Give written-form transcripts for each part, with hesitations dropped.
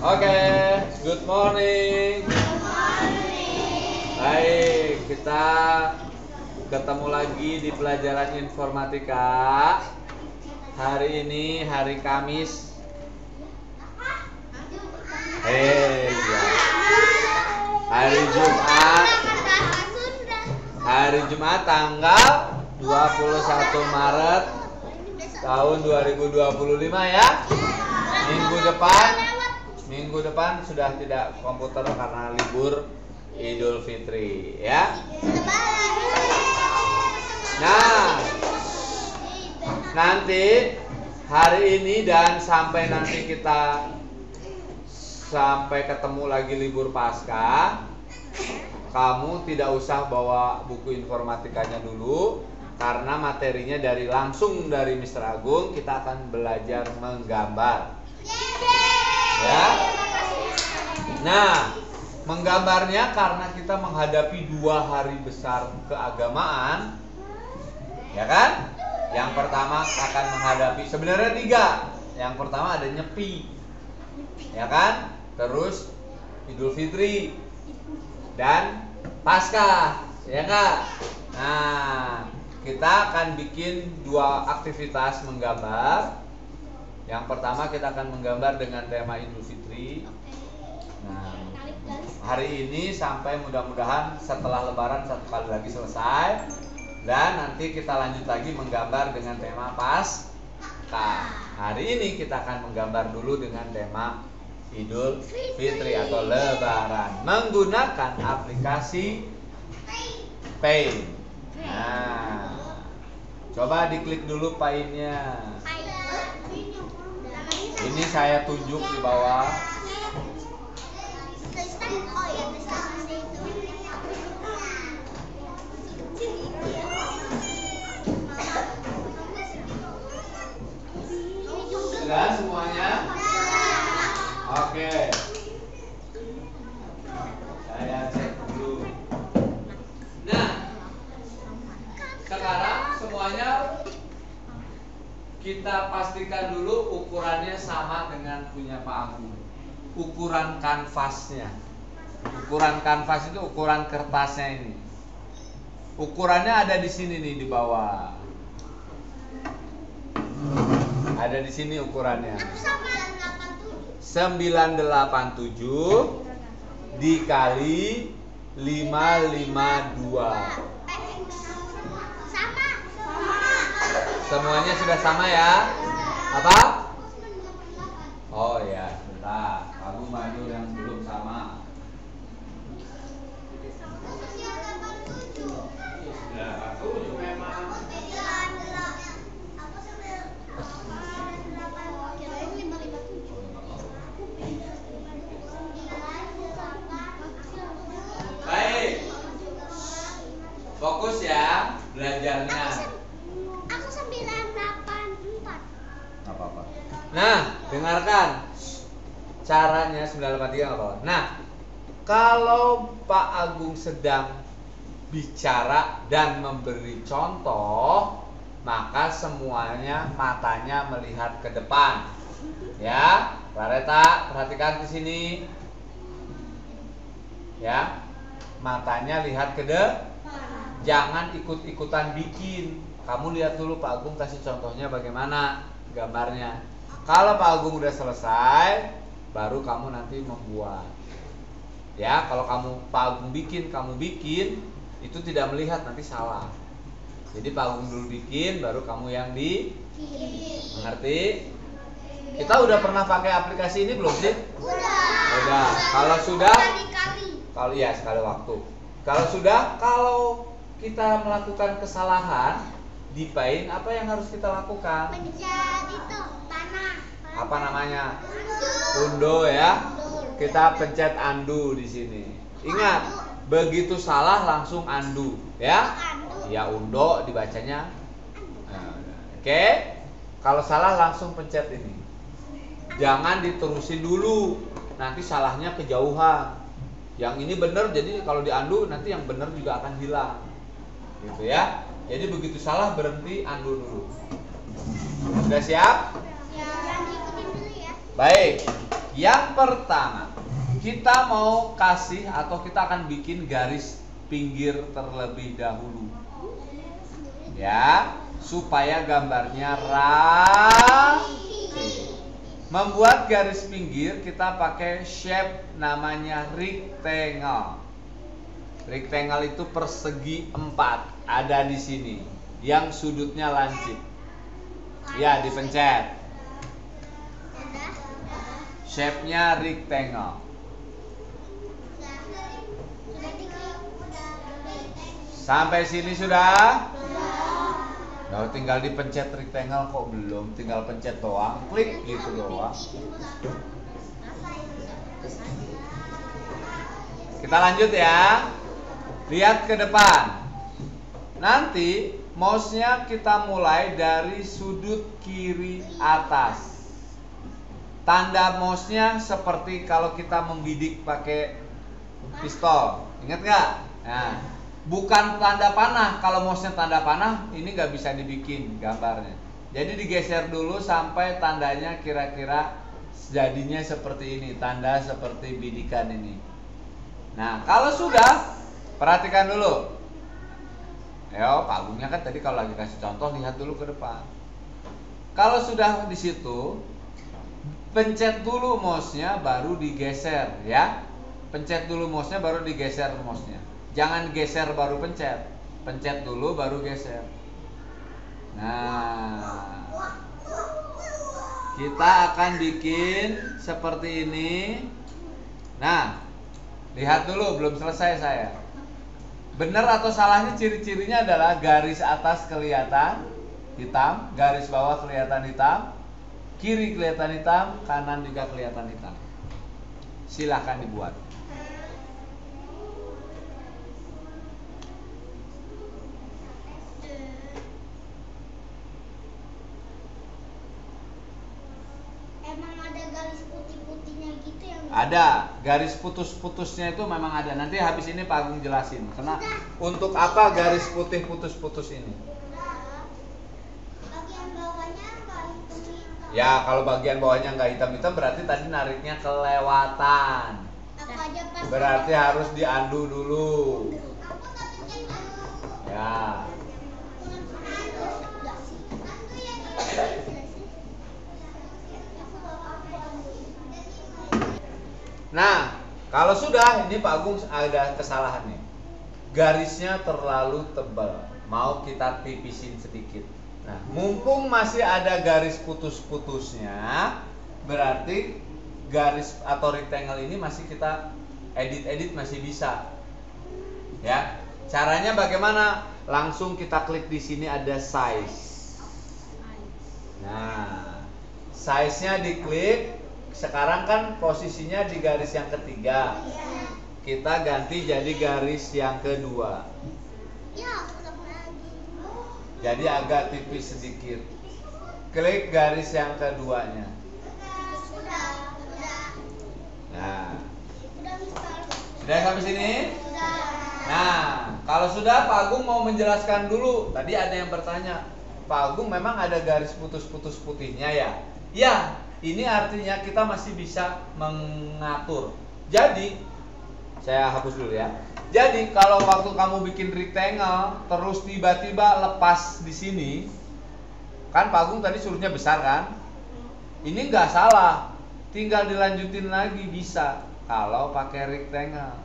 Oke, good morning. Baik, kita ketemu lagi di pelajaran informatika. Hari ini hari Kamis. Hari Jumat. Hari Jumat tanggal 21 Maret tahun 2025 ya. Minggu depan sudah tidak komputer karena libur Idul Fitri ya. Nah, nanti hari ini dan sampai nanti kita sampai ketemu lagi libur Paskah, kamu tidak usah bawa buku informatikanya dulu karena materinya langsung dari Mr. Agung. Kita akan belajar menggambar. Ya. Nah, menggambarnya karena kita menghadapi 2 hari besar keagamaan, ya kan? Yang pertama akan menghadapi sebenarnya 3. Yang pertama ada Nyepi, ya kan? Terus Idul Fitri dan Paskah, ya kan? Nah, kita akan bikin 2 aktivitas menggambar. Yang pertama kita akan menggambar dengan tema Idul Fitri. Nah, hari ini sampai mudah-mudahan setelah Lebaran 1 kali lagi selesai. Dan nanti kita lanjut lagi menggambar dengan tema Paskah. Hari ini kita akan menggambar dulu dengan tema Idul Fitri atau Lebaran menggunakan aplikasi Paint. Nah, coba diklik dulu Paint-nya. Ini saya tunjuk di bawah. Sudah semuanya? Oke. Saya cek dulu. Nah, sekarang semuanya kita pastikan dulu ukurannya sama dengan punya Pak Agung. Ukuran kanvasnya. Ukuran kanvas itu ukuran kertasnya ini. Ukurannya ada di sini nih di bawah. Ada di sini ukurannya. 987 dikali 552. Semuanya sudah sama ya? Apa? Oh ya, sebentar. Kamu maju yang belum sama. Ya, aku memang. Baik. Fokus ya belajarnya. Nah, dengarkan caranya 983 nggak apa-apa. Nah, kalau Pak Agung sedang bicara dan memberi contoh, maka semuanya matanya melihat ke depan. Ya, Clareta, perhatikan di sini. Ya, matanya lihat ke depan. Jangan ikut-ikutan bikin. Kamu lihat dulu Pak Agung kasih contohnya bagaimana gambarnya. Kalau Pak Agung udah selesai, baru kamu nanti membuat. Ya, kalau Pak Agung kamu bikin, itu tidak melihat nanti salah. Jadi Pak Agung dulu bikin, baru kamu yang mengerti? Kita udah pernah pakai aplikasi ini belum sih? Udah. Kalau sudah, sekali waktu. Kalau kita melakukan kesalahan di Paint, apa yang harus kita lakukan? Pencet itu tanah. Apa namanya? Undo ya. Kita pencet undo di sini. Ingat, begitu salah langsung undo ya. Ya, undo dibacanya. Oke. Kalau salah langsung pencet ini. Jangan diterusin dulu. Nanti salahnya kejauhan. Yang ini benar, jadi kalau di undo nanti yang benar juga akan hilang. Gitu ya. Jadi begitu salah berhenti, undo dulu. Sudah siap? Ya, ikutin dulu ya. Baik. Yang pertama, kita mau kasih atau kita akan bikin garis pinggir terlebih dahulu. Ya, supaya gambarnya rapi. Membuat garis pinggir kita pakai shape namanya rectangle. Rectangle itu persegi 4, ada di sini. Yang sudutnya lancip. Ya, dipencet. Shape-nya rectangle. Sampai sini sudah? Nah, tinggal dipencet rectangle kok belum, tinggal pencet doang, klik gitu doang. Kita lanjut ya. Lihat ke depan. Nanti mouse-nya kita mulai dari sudut kiri atas. Tanda mouse-nya seperti kalau kita membidik pakai pistol. Ingat nggak? Nah, bukan tanda panah. Kalau mouse-nya tanda panah, ini nggak bisa dibikin gambarnya. Jadi digeser dulu sampai tandanya kira-kira jadinya seperti ini. Tanda seperti bidikan ini. Nah, kalau sudah, perhatikan dulu. Ayo, Pak Agungnya kan tadi kalau lagi kasih contoh, lihat dulu ke depan. Kalau sudah di situ, pencet dulu mouse-nya, baru digeser ya. Pencet dulu mouse-nya, baru digeser mouse-nya. Jangan geser baru pencet. Pencet dulu baru geser. Nah, kita akan bikin seperti ini. Nah, lihat dulu, belum selesai saya. Benar atau salahnya ciri-cirinya adalah garis atas kelihatan hitam, garis bawah kelihatan hitam, kiri kelihatan hitam, kanan juga kelihatan hitam. Silahkan dibuat. Emang ada garis putih-putihnya gitu yang Ada, garis putus-putusnya itu memang ada. Nanti habis ini Pak Agung jelasin. Karena untuk apa garis putih putus-putus ini? bagian bawahnya nggak hitam-hitam. Ya, kalau bagian bawahnya nggak hitam-hitam berarti tadi nariknya kelewatan. Aku aja pas Berarti harus diandu dulu. aku nggak pencet dulu. Ya. Nggak sih. Aku yang Nah, kalau sudah, ini Pak Agung ada kesalahan nih. Garisnya terlalu tebal. Mau kita tipisin sedikit. Nah, mumpung masih ada garis putus-putusnya, berarti garis atau rectangle ini masih kita edit-edit masih bisa. Ya. Caranya bagaimana? Langsung kita klik di sini ada size. Nah, size-nya diklik. Sekarang kan posisinya di garis yang ketiga. Kita ganti jadi garis yang kedua. ya tetap lagi. Jadi agak tipis sedikit. Klik garis yang keduanya. Udah. Nah, Udah Mister. sudah sampai sini? Udah. Nah, kalau sudah Pak Agung mau menjelaskan dulu. Tadi ada yang bertanya, Pak Agung memang ada garis putus-putus putihnya ya? Ya, ini artinya kita masih bisa mengatur. Jadi, saya hapus dulu ya. Jadi, kalau waktu kamu bikin rectangle, terus tiba-tiba lepas di sini, kan Pak Agung tadi suruhnya besar kan? Ini nggak salah, tinggal dilanjutin lagi bisa. Kalau pakai rectangle.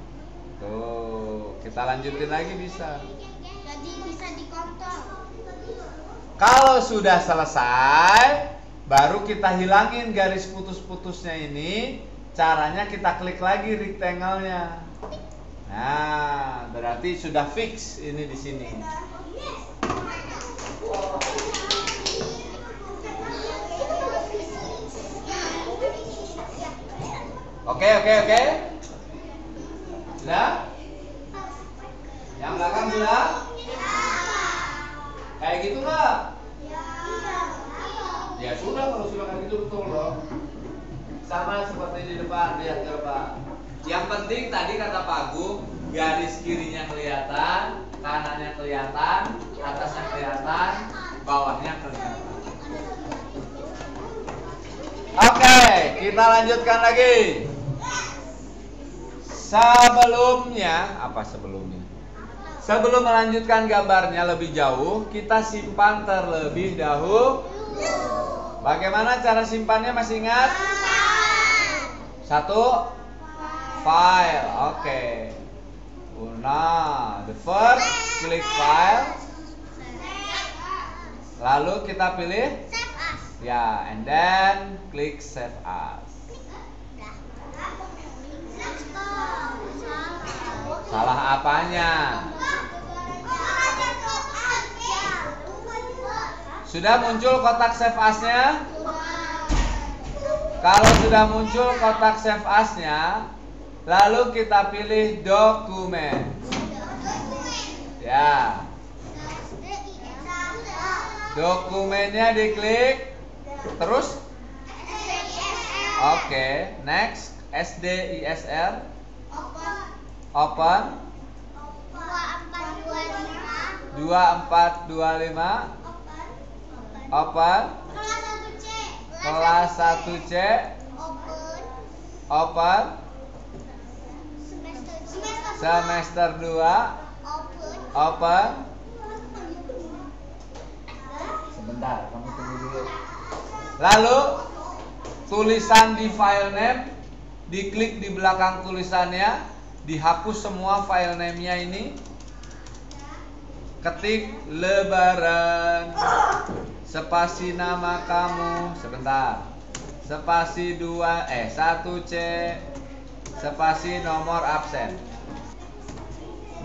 Tuh, kita lanjutin lagi bisa. Jadi bisa dikontrol. Kalau sudah selesai, baru kita hilangin garis putus-putusnya ini. Caranya kita klik lagi rectangle-nya. Nah, berarti sudah fix ini di sini. Oke. Sudah? Yang belakang sudah? Kayak gitu nggak? Ya sudah, kalau sudah kayak gitu betul loh. Sama seperti di depan, lihat ke depan. Yang penting tadi kata Pak Agung, garis kirinya kelihatan, kanannya kelihatan, atasnya kelihatan, bawahnya kelihatan. Oke, kita lanjutkan lagi. Sebelum melanjutkan gambarnya lebih jauh, kita simpan terlebih dahulu. Bagaimana cara simpannya, masih ingat? Satu, file. Oke. Nah, the first klik file. Lalu kita pilih ya, and then klik save as. Salah apanya? Sudah muncul kotak save as-nya? Kalau sudah muncul kotak save as-nya, lalu kita pilih dokumen. Ya. Dokumennya diklik. Terus? Oke, next. SDISR. Open. 2425. Open. Kelas 1C. Open. Semester 2. Open. Sebentar, kamu tunggu dulu. Lalu tulisan di file name, diklik di belakang tulisannya, dihapus semua file name-nya ini. Ketik Lebaran, spasi nama kamu, sebentar. Spasi 1C, spasi nomor absen.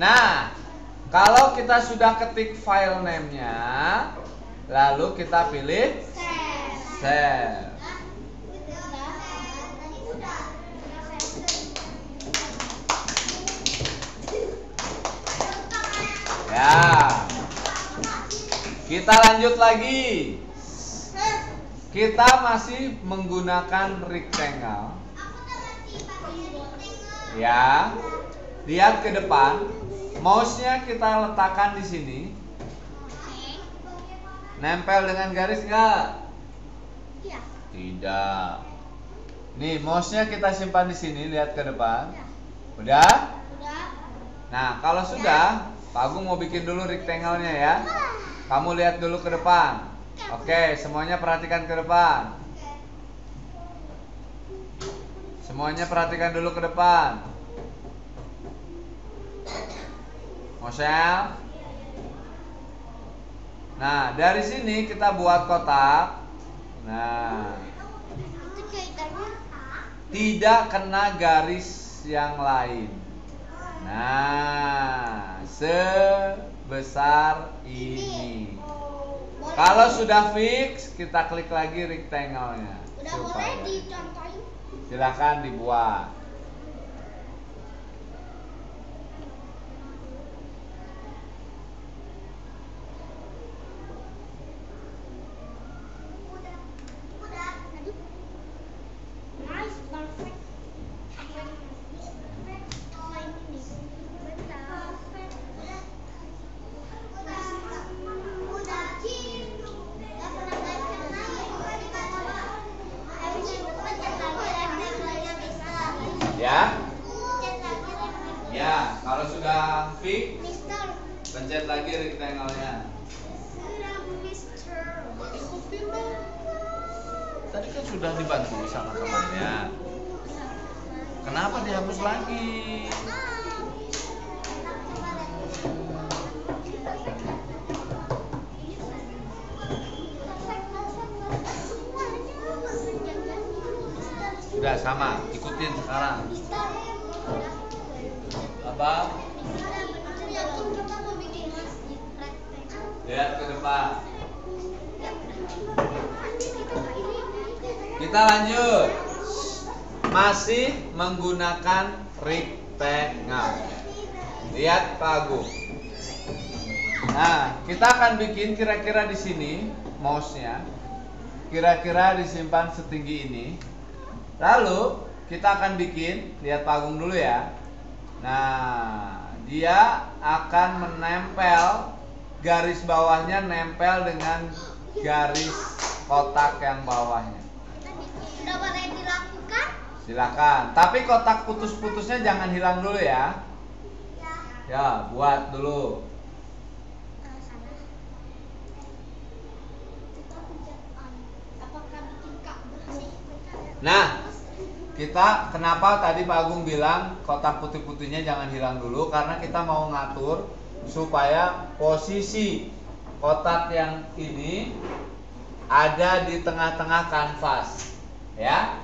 Nah, kalau kita sudah ketik file name-nya, lalu kita pilih save. Ya, kita lanjut lagi. Kita masih menggunakan rectangle. Ya, lihat ke depan. Mouse-nya kita letakkan di sini. Nempel dengan garis nggak? Iya. Tidak. Nih, mouse-nya kita simpan di sini. Lihat ke depan. Udah? Nah, kalau sudah, Pak Agung mau bikin dulu rectangle-nya ya. Kamu lihat dulu ke depan. Oke, semuanya perhatikan ke depan. Semuanya perhatikan dulu ke depan. Mosel. Nah, dari sini kita buat kotak. Nah, tidak kena garis yang lain. Nah, sebesar ini. Kalau sudah fix, kita klik lagi rectangle-nya. Udah boleh dicontohin? Silakan dibuat. Nice, perfect. Ya? Ya, kalau sudah fix, Mister. pencet lagi rectangle-nya. Mister. Tadi kan sudah dibantu sama temannya. Kenapa dihapus lagi? Sudah sama, ikutin sekarang. Apa? Lihat ke depan. Kita lanjut. Masih menggunakan rectangle. Lihat Pak Agung. Nah, kita akan bikin kira-kira di sini mouse-nya. Kira-kira disimpan setinggi ini. Lalu kita akan bikin, lihat Pak Agung dulu ya. Nah, dia akan menempel, garis bawahnya nempel dengan garis kotak yang bawahnya. Sudah boleh dilakukan? Silakan. Tapi kotak putus-putusnya jangan hilang dulu ya. Ya. Ya, buat dulu. Sana. Kita pencet on. Apakah bikin kak bersih? Nah, kita kenapa tadi Pak Agung bilang kotak putih-putihnya jangan hilang dulu, karena kita mau ngatur supaya posisi kotak yang ini ada di tengah-tengah kanvas, ya,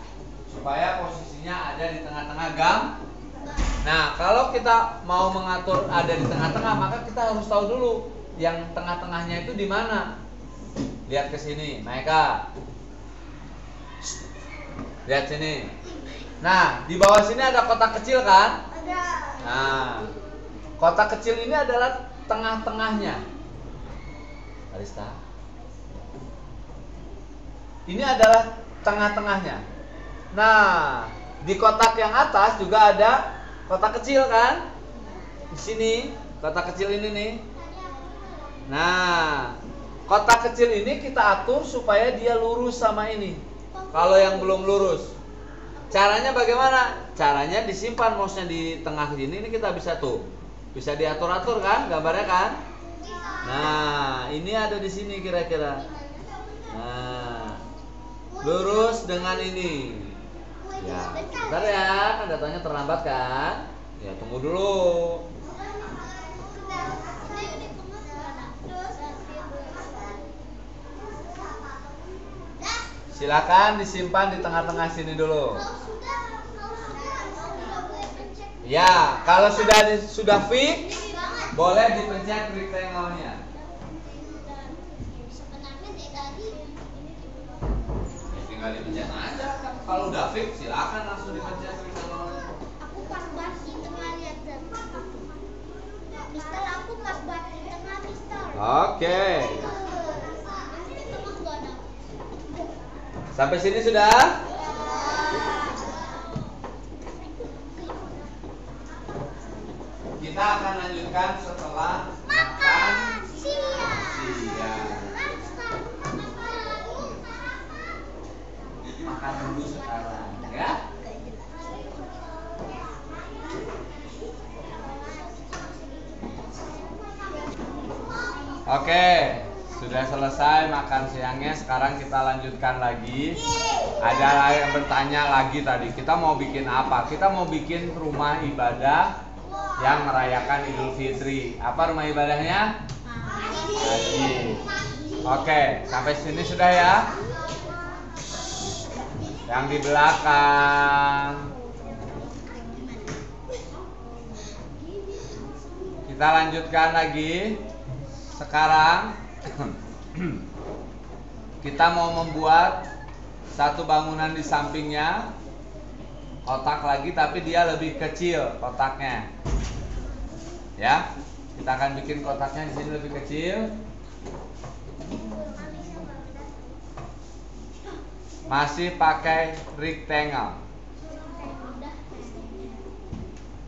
supaya posisinya ada di tengah-tengah Nah, kalau kita mau mengatur ada di tengah-tengah, maka kita harus tahu dulu yang tengah-tengahnya itu di mana. Lihat ke sini, Maika. Lihat sini. Nah, di bawah sini ada kotak kecil kan? Ada. Nah, kotak kecil ini adalah tengah-tengahnya. Arista. Ini adalah tengah-tengahnya. Nah, di kotak yang atas juga ada kotak kecil kan? Di sini, kotak kecil ini nih. Nah, kotak kecil ini kita atur supaya dia lurus sama ini. Kalau yang belum lurus, caranya bagaimana? Caranya disimpan mouse-nya di tengah sini. Ini kita bisa bisa diatur-atur kan, gambarnya kan? Nah, ini ada di sini kira-kira. Nah, lurus dengan ini. Ya, bentar ya, kan datanya terlambat kan? Ya, tunggu dulu. Silakan disimpan di tengah-tengah sini dulu. Ya, kalau sudah fix, boleh dipencet rectangle-nya. Ya, tinggal dipencet aja. Kalau udah fix, silakan langsung dipencet rectangle-nya. Aku pas banget di tengah lihat. Mister, aku pas banget di tengah, Mister. Oke. Di tengah gak ada. Sampai sini sudah? Kita akan lanjutkan setelah makan siang. Makan dulu sekarang, ya. Oke, sudah selesai makan siangnya. Sekarang kita lanjutkan lagi. Ada yang bertanya lagi tadi, kita mau bikin apa? Kita mau bikin rumah ibadah yang merayakan Idul Fitri. Apa rumah ibadahnya? Masjid. Oke, sampai sini sudah ya. Yang di belakang. Kita lanjutkan lagi. Sekarang kita mau membuat satu bangunan di sampingnya, kotak lagi, tapi dia lebih kecil kotaknya. Ya, kita akan bikin kotaknya di sini lebih kecil. Masih pakai rectangle.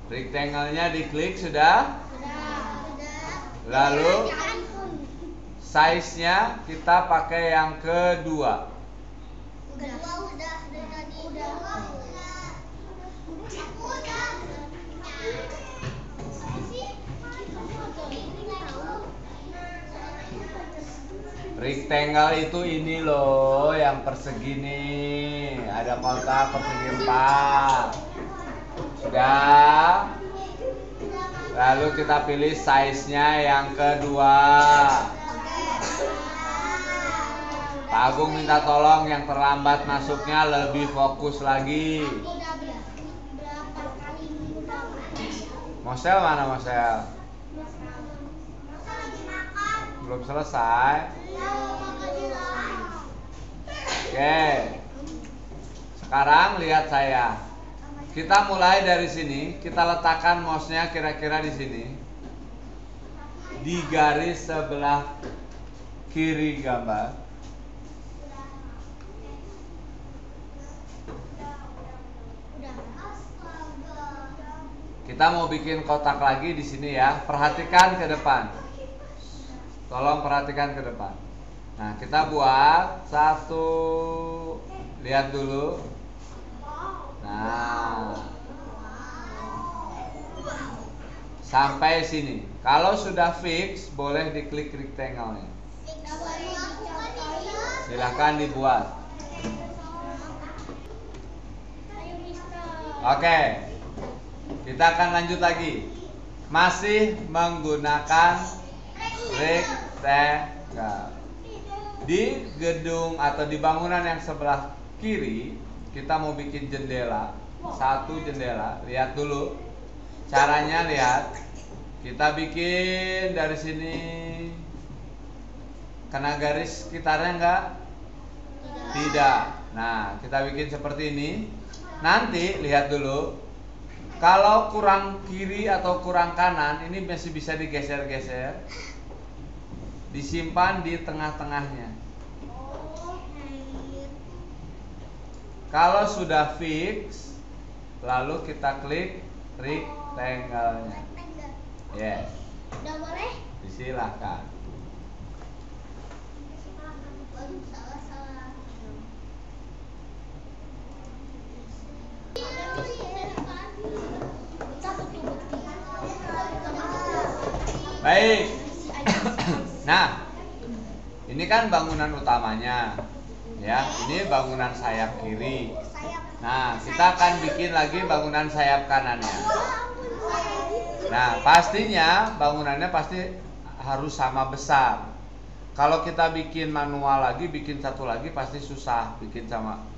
Rectangle-nya diklik sudah. Lalu size-nya kita pakai yang kedua. Udah tadi. Rectangle itu ini loh, yang persegi nih. Ada kotak persegi 4. Sudah. Lalu kita pilih size-nya yang kedua. Pak Agung minta tolong yang terlambat masuknya lebih fokus lagi. Mosel mana Mosel? Belum selesai. Oke. Sekarang lihat saya. Kita mulai dari sini, kita letakkan mouse-nya kira-kira di sini. Di garis sebelah kiri gambar. Kita mau bikin kotak lagi di sini ya. Perhatikan ke depan. Tolong perhatikan ke depan. Nah, kita buat satu. Lihat dulu. Nah, sampai sini. Kalau sudah fix, boleh diklik rectangle-nya. Silahkan dibuat. Oke, kita akan lanjut lagi. Masih menggunakan rectangle. Di gedung atau di bangunan yang sebelah kiri, kita mau bikin jendela. Satu jendela. Lihat dulu caranya, lihat. Kita bikin dari sini. Kena garis sekitarnya enggak? Tidak. Nah, kita bikin seperti ini. Nanti lihat dulu. Kalau kurang kiri atau kurang kanan, ini masih bisa digeser-geser. Disimpan di tengah-tengahnya. Kalau sudah fix, lalu kita klik rectangle-nya. Yes. Udah boleh? Disilahkan. Salah. Baik. Nah, ini kan bangunan utamanya. Ya, ini bangunan sayap kiri. Nah, kita akan bikin lagi bangunan sayap kanannya. Nah, pastinya bangunannya pasti harus sama besar. Kalau kita bikin manual lagi, bikin satu lagi pasti susah bikin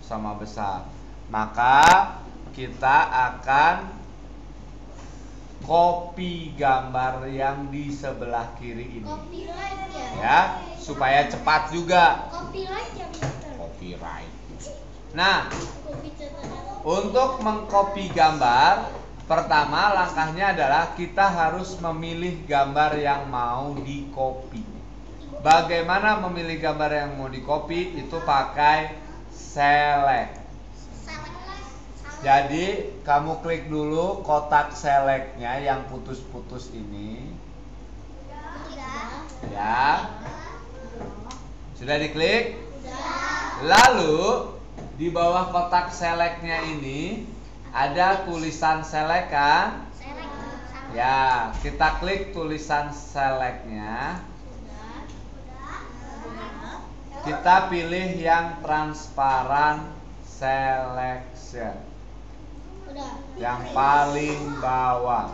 sama besar. Maka kita akan copy gambar yang di sebelah kiri ini. Copyright ya? Ya, supaya cepat juga. Copyright ya, Mister? Copyright. Nah, Copy catatan. untuk mengcopy gambar, pertama langkahnya adalah kita harus memilih gambar yang mau di-copy. Bagaimana memilih gambar yang mau di-copy? Itu pakai select. Jadi kamu klik dulu kotak selectnya yang putus-putus ini. Ya. Sudah diklik? Lalu di bawah kotak selectnya ini ada tulisan select kan? Ya, kita klik tulisan selectnya. Kita pilih yang transparan selection. Yang paling bawah.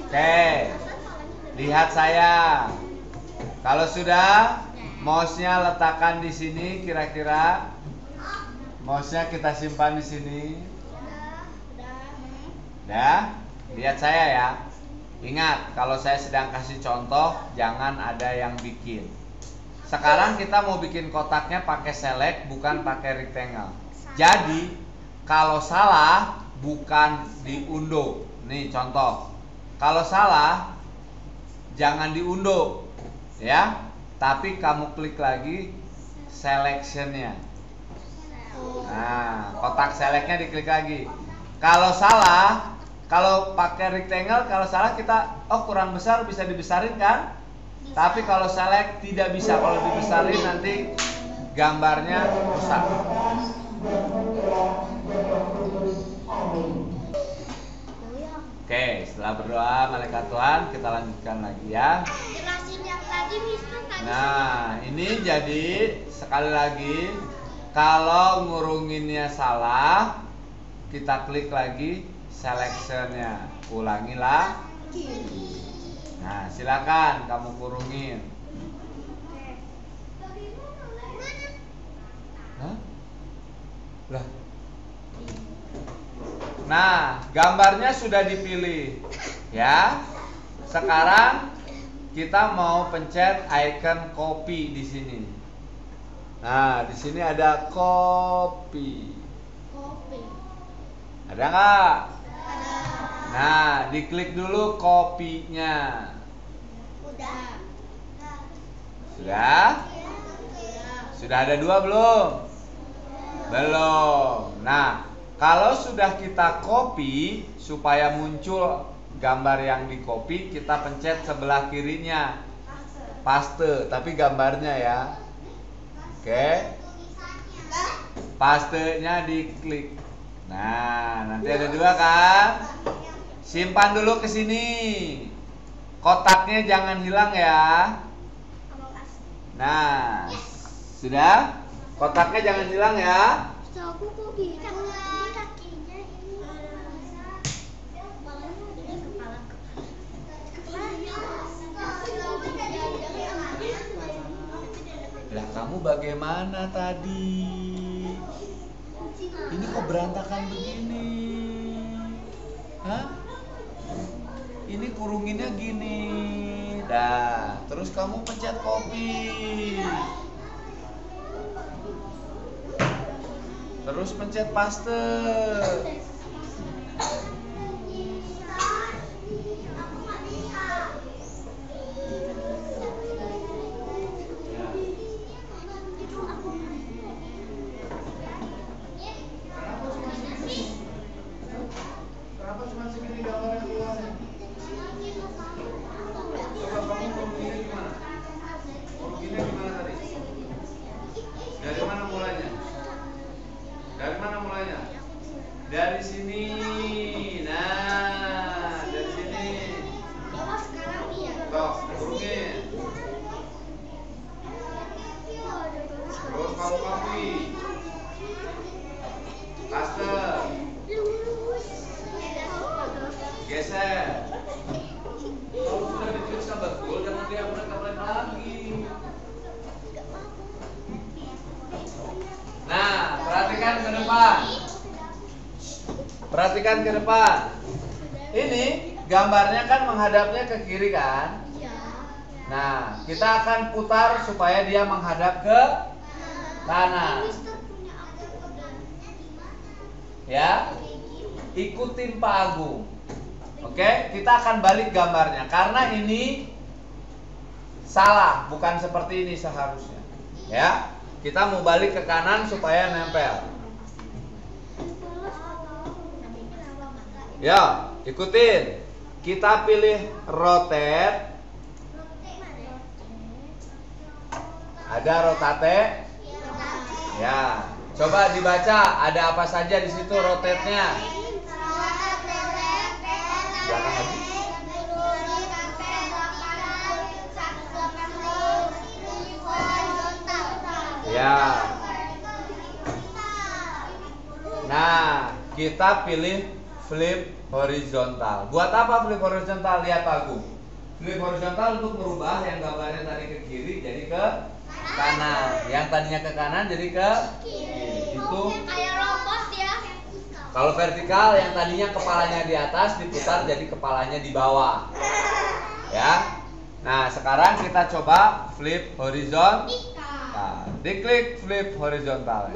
Oke, lihat saya. Kalau sudah, mouse-nya letakkan di sini kira-kira. Mouse-nya kita simpan di sini. Udah, lihat saya ya. Ingat, kalau saya sedang kasih contoh, jangan ada yang bikin. Sekarang kita mau bikin kotaknya pakai select, bukan pakai rectangle. Jadi, kalau salah, bukan diunduh. Nih contoh. Kalau salah, jangan diunduh, ya. Tapi kamu klik lagi selection-nya. Nah, kotak select-nya diklik lagi. Kalau salah, kalau pakai rectangle, kalau salah kita, oh kurang besar, bisa dibesarin kan? Tapi kalau select tidak bisa. Kalau dibesarin nanti gambarnya rusak. Oke, setelah berdoa malaikat Tuhan, kita lanjutkan lagi ya. Jelasin yang tadi, Mister. Nah, ini jadi sekali lagi, kalau ngurunginnya salah, kita klik lagi selection-nya. Ulangilah. Nah, silakan kamu kurungin. Hah? Lah. Nah, gambarnya sudah dipilih, ya. Sekarang kita mau pencet icon copy di sini. Nah, di sini ada copy. Ada nggak? Nah, diklik dulu copy-nya. Udah. Sudah? Sudah ada 2 belum? Belum. Nah, kalau sudah kita copy, supaya muncul gambar yang di copy, kita pencet sebelah kirinya paste, tapi gambarnya ya. Oke. Pastenya diklik. Nah, nanti ada 2 kan? Simpan dulu ke sini. Kotaknya jangan hilang ya. Nah, sudah? Kotaknya jangan hilang ya. Aku kok gitu kakinya ini. Lah kamu bagaimana tadi? Ini kok berantakan begini? Hah? Ini kurunginnya gini. Dah, terus kamu pencet copy. Terus pencet paste. Kenapa cuma segini gambarnya keluarnya? Coba kamu kurunginnya gimana? Kurunginnya gimana tadi? Dari mana mulainya? Dari mana mulainya? Dari sini. Nah, dari sini. Tok, kurungin. Terus kamu copy. Paste. Geser. Kalau sudah diperiksa betul, jangan diabrek-abrek lagi. Nah, perhatikan ke depan. Perhatikan ke depan. Ini gambarnya kan menghadapnya ke kiri kan? Nah, kita akan putar supaya dia menghadap ke kanan. Ya, ikutin Pak Agung. Oke, kita akan balik gambarnya karena ini salah, bukan seperti ini seharusnya. Ya, kita mau balik ke kanan supaya nempel. Ya, ikutin. Kita pilih rotate. Ada rotate. Ya, coba dibaca ada apa saja di situ rotate-nya. Belakang lagi. Ya. Nah, kita pilih flip horizontal. Buat apa flip horizontal? Lihat Agung. Flip horizontal untuk merubah yang gambarnya tadi ke kiri jadi ke kanan. Yang tadinya ke kanan jadi ke kiri. Itu kayak robot ya. kalau vertikal yang tadinya kepalanya di atas diputar jadi kepalanya di bawah. Ya. Nah, sekarang kita coba flip horizontal. Nah, diklik flip horizontal.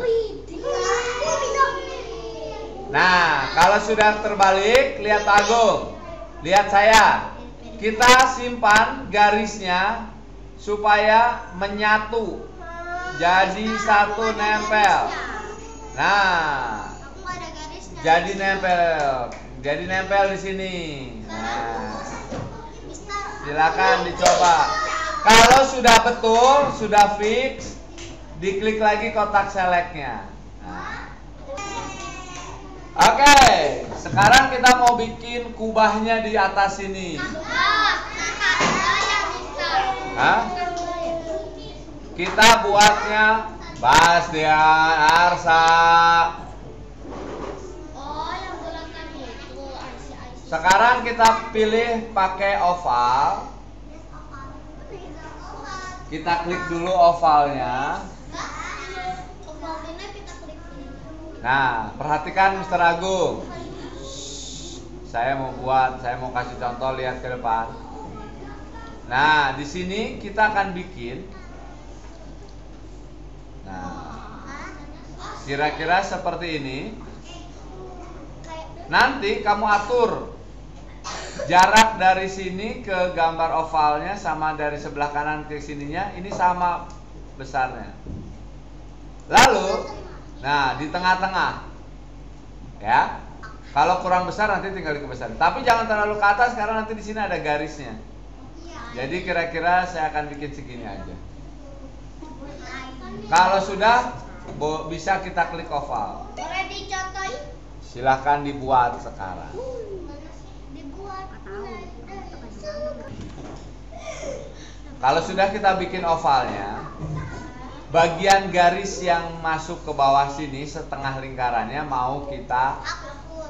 Nah, kalau sudah terbalik, lihat Agung. Lihat saya. Kita simpan garisnya supaya menyatu. Jadi satu nempel. Nah, jadi nempel di sini. Nah, silakan dicoba. Kalau sudah betul, sudah fix, diklik lagi kotak selectnya. Nah. Oke, sekarang kita mau bikin kubahnya di atas sini. Hah? Kita buatnya Bastian, Arsa. Sekarang kita pilih pakai oval. Kita klik dulu ovalnya. Nah, perhatikan Mr. Agung. Saya mau kasih contoh, lihat ke depan. Nah, di sini kita akan bikin. Nah, kira-kira seperti ini. Nanti kamu atur Jarak dari sini ke gambar ovalnya sama dari sebelah kanan ke sininya ini sama besarnya. Lalu, nah di tengah-tengah, ya. Kalau kurang besar nanti tinggal dikebesarin. Tapi jangan terlalu ke atas karena nanti di sini ada garisnya. Jadi kira-kira saya akan bikin segini aja. Kalau sudah, bisa kita klik oval. Boleh dicontohin? Silahkan dibuat sekarang. Dibuat. Kalau sudah kita bikin ovalnya, bagian garis yang masuk ke bawah sini setengah lingkarannya mau kita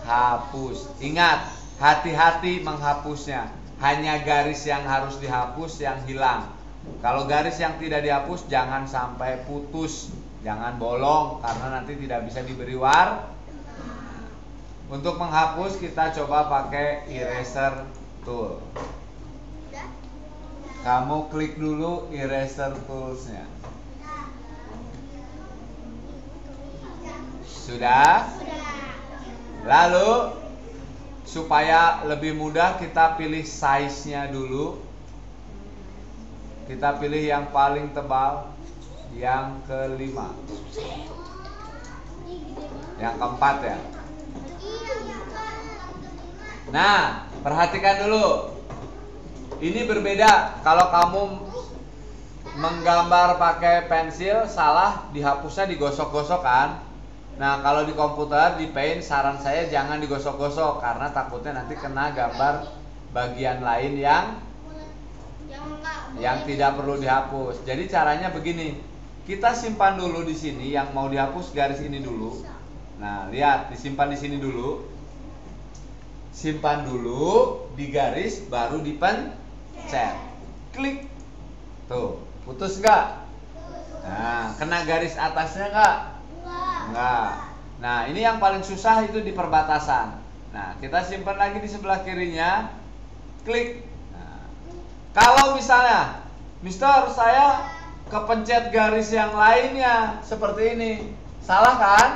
hapus. Ingat, hati-hati menghapusnya. Hanya garis yang harus dihapus yang hilang. Kalau garis yang tidak dihapus jangan sampai putus, jangan bolong karena nanti tidak bisa diberi warna. Untuk menghapus kita coba pakai eraser tool. Kamu klik dulu eraser toolsnya. Sudah? Lalu supaya lebih mudah kita pilih size-nya dulu. Kita pilih yang paling tebal, yang kelima. Yang keempat ya. Nah, perhatikan dulu. Ini berbeda kalau kamu menggambar pakai pensil, salah dihapusnya digosok-gosok kan. Nah, kalau di komputer, di Paint, saran saya jangan digosok-gosok karena takutnya nanti kena gambar bagian lain yang tidak perlu dihapus. Jadi caranya begini, kita simpan dulu di sini yang mau dihapus garis ini dulu. Nah, lihat, disimpan di sini dulu. Simpan dulu di garis, baru dipencet. Klik. Tuh, putus nggak? Nah, kena garis atasnya nggak? Enggak. Nah, ini yang paling susah itu di perbatasan. Nah, kita simpan lagi di sebelah kirinya. Klik. Nah, kalau misalnya, Mister, saya kepencet garis yang lainnya seperti ini. Salah kan?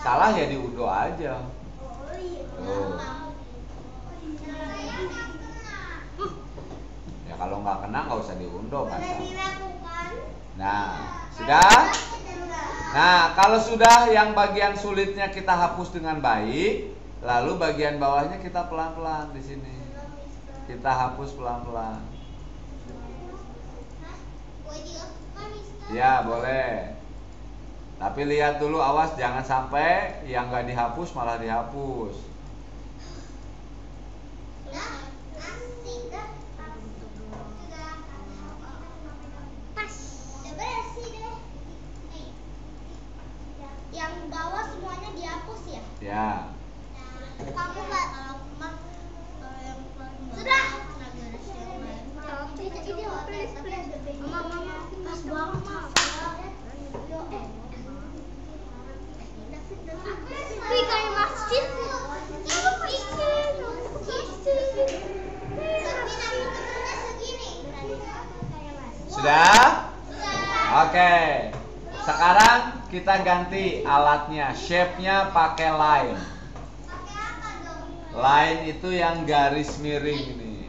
Salah ya diundo aja. Tuh. Ya kalau nggak kena nggak usah diundo kan. Nah, sudah? Nah, kalau sudah yang bagian sulitnya kita hapus dengan baik, lalu bagian bawahnya kita pelan-pelan di sini. Kita hapus pelan-pelan. Ya, boleh. Tapi lihat dulu, awas jangan sampai yang nggak dihapus malah dihapus. Yang bawah semuanya dihapus ya? Ya. Kamu nggak sudah. Mama, pas banget. Wih, kayak masjid. Sudah? Oke. Sekarang kita ganti alatnya, shape-nya pakai line. Line itu yang garis miring ini.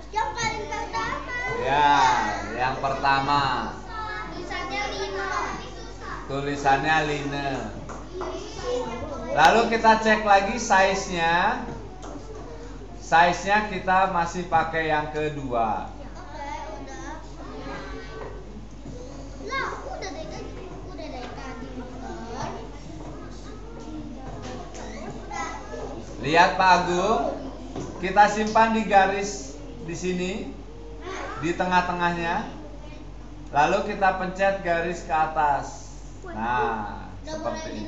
Yang paling pertama. Ya, yang pertama. Tulisannya Lino. Tulisannya line. Lalu kita cek lagi size-nya. Size-nya kita masih pakai yang kedua. Lihat Pak Agung, kita simpan di garis di sini, di tengah-tengahnya. Lalu kita pencet garis ke atas. Nah, seperti ini.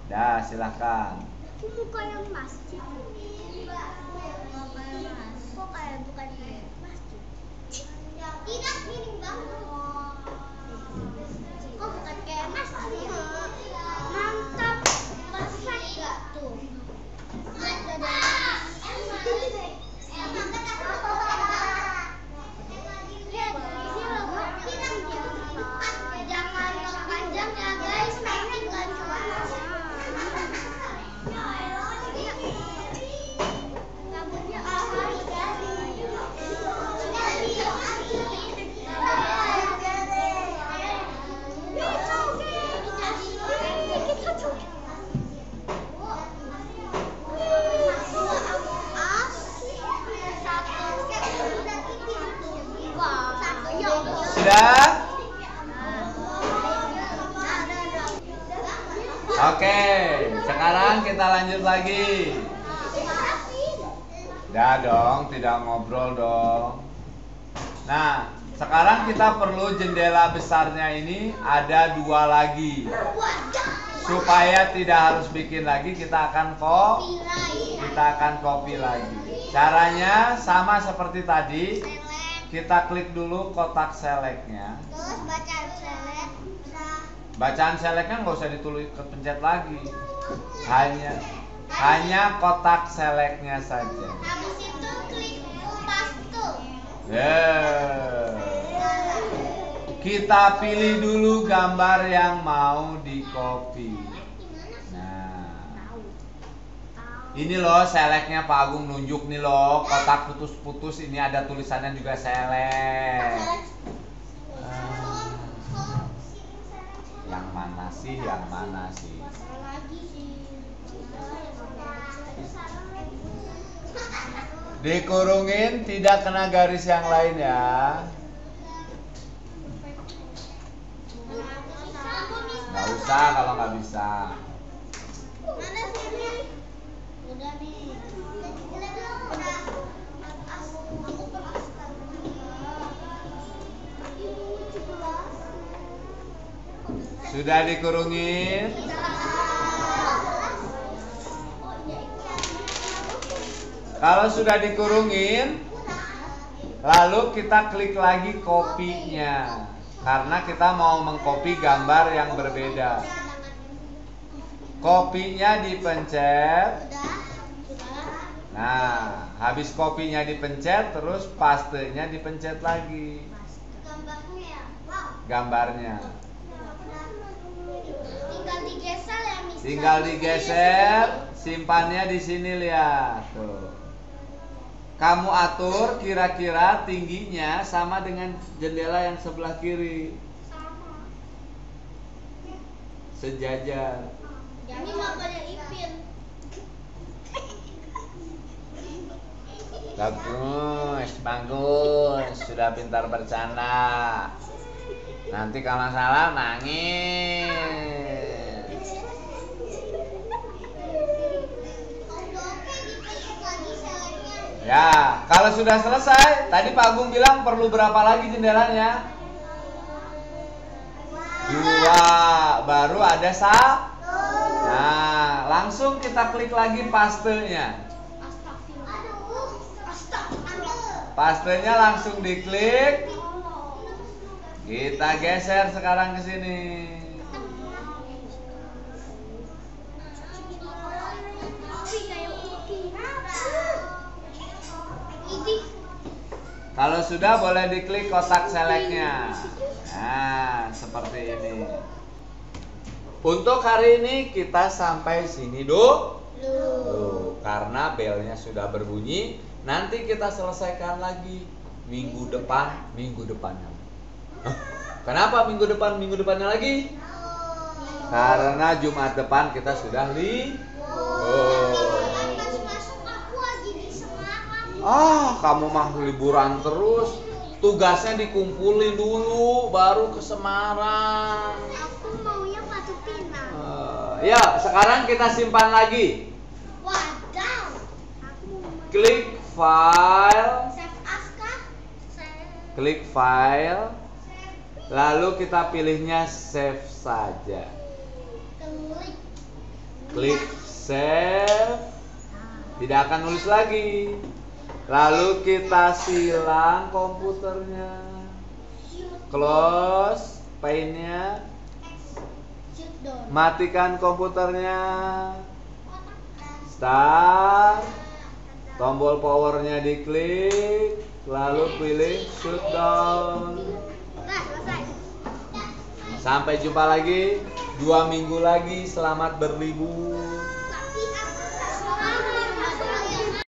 Dah, silahkan. Aku muka yang masjid. Kok kayak bukan masjid? Tidak, miring banget. Kok bukan kayak masjid? Mantap, perfect gak tuh? Jangan panjang ya guys, nanti bukan cuma Sudah? Oke, sekarang kita lanjut lagi. Udah dong, tidak ngobrol dong. Nah, sekarang kita perlu jendela besarnya ini ada 2 lagi. Supaya tidak harus bikin lagi, kita akan copy lagi. Caranya sama seperti tadi. Kita klik dulu kotak selectnya. Terus bacaan select. Bacaan selectnya nggak usah ditulis kepencet lagi. Hanya kotak selectnya saja. Habis itu klik paste. Kita pilih dulu gambar yang mau di copy. Nah, ini loh selectnya Pak Agung nunjuk nih loh, kotak putus-putus ini ada tulisannya juga select. Yang mana sih? Dikurungin, tidak kena garis yang lain ya. Nggak usah kalau nggak bisa. Mana sini? Udah nih. Sudah dikurungin. Kalau sudah dikurungin, lalu kita klik lagi kopinya. Karena kita mau mengcopy gambar yang berbeda. Kopinya dipencet. Nah, habis kopinya dipencet, terus pastenya dipencet lagi. Gambarnya. Tinggal digeser, simpannya di sini, lihat. Tuh. Kamu atur kira-kira tingginya sama dengan jendela yang sebelah kiri. Sejajar. Ini mamanya Ipin. Bagus, sudah pintar bercanda. Nanti kalau salah nangis. Ya, kalau sudah selesai, tadi Pak Agung bilang perlu berapa lagi jendelanya? 2, baru ada 1. Nah, langsung kita klik lagi pastenya. Pastenya langsung diklik. Kita geser sekarang ke sini. Kalau sudah boleh diklik kotak selectnya. Nah, seperti ini. Untuk hari ini kita sampai sini dulu. Karena belnya sudah berbunyi, nanti kita selesaikan lagi minggu depannya. Kenapa minggu depannya lagi? Karena Jumat depan kita sudah kamu mah liburan terus. Tugasnya dikumpulin dulu, baru ke Semarang. Aku maunya Batu Pinang. Ya, sekarang kita simpan lagi. Wadaw. Klik file. Save as kah? Klik file. Lalu kita pilihnya save saja. Klik save. Tidak akan nulis lagi. Lalu kita silang komputernya. Close paint-nya. Matikan komputernya. Start. Tombol powernya diklik. Lalu pilih shutdown. Sampai jumpa lagi 2 minggu lagi. Selamat berlibur.